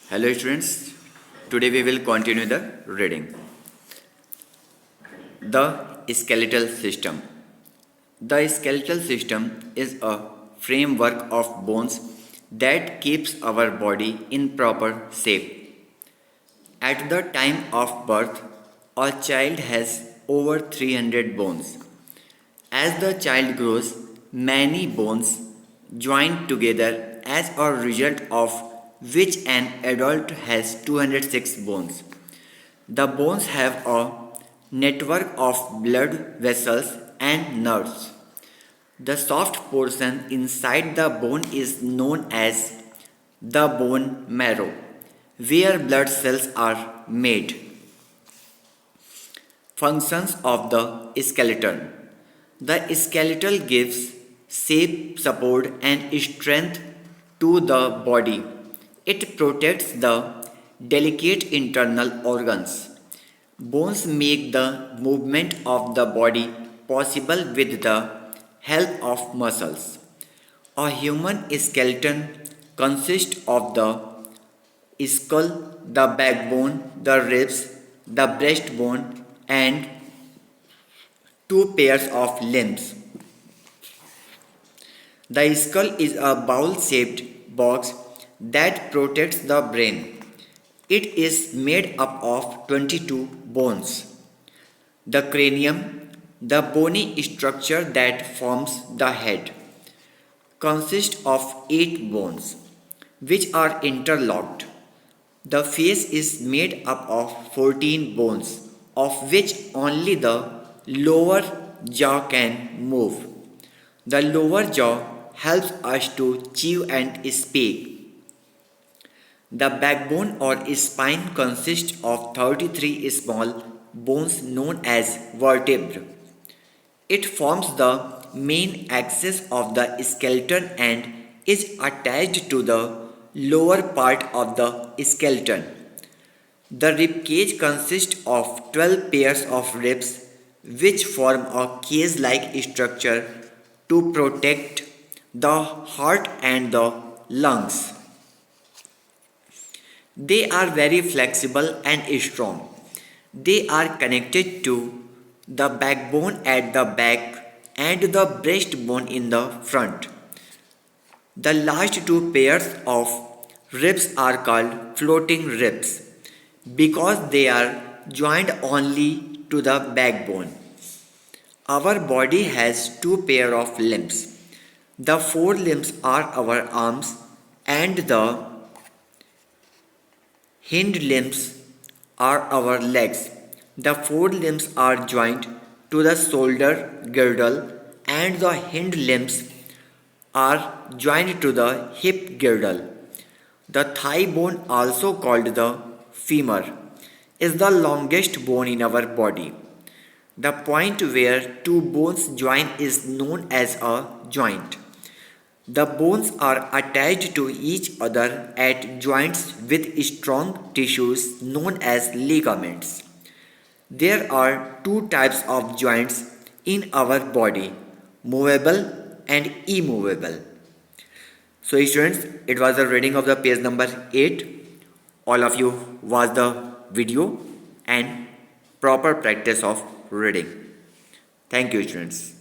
Hello students, today we will continue the reading. The skeletal system. The skeletal system is a framework of bones that keeps our body in proper shape. At the time of birth, a child has over 300 bones. As the child grows, many bones join together as a result of which an adult has 206 bones. The bones have a network of blood vessels and nerves. The soft portion inside the bone is known as the bone marrow, where blood cells are made. Functions of the skeleton. The skeleton gives shape, support, and strength to the body. It protects the delicate internal organs. Bones make the movement of the body possible with the help of muscles. A human skeleton consists of the skull, the backbone, the ribs, the breastbone, and two pairs of limbs. The skull is a bowl shaped box that protects the brain. It is made up of 22 bones. The cranium, the bony structure that forms the head, consists of 8 bones, which are interlocked. The face is made up of 14 bones, of which only the lower jaw can move. The lower jaw helps us to chew and speak. The backbone or spine consists of 33 small bones known as vertebrae. It forms the main axis of the skeleton and is attached to the lower part of the skeleton. The rib cage consists of 12 pairs of ribs which form a cage-like structure to protect the heart and the lungs. They are very flexible and strong. They are connected to the backbone at the back and the breastbone in the front. The last two pairs of ribs are called floating ribs because they are joined only to the backbone. Our body has two pairs of limbs. The forelimbs are our arms and the hind limbs are our legs. The forelimbs are joined to the shoulder girdle and the hind limbs are joined to the hip girdle. The thigh bone, also called the femur, is the longest bone in our body. The point where two bones join is known as a joint. The bones are attached to each other at joints with strong tissues known as ligaments. There are two types of joints in our body, movable and immovable. So students, it was the reading of the page number 8. All of you watch the video and proper practice of reading. Thank you students.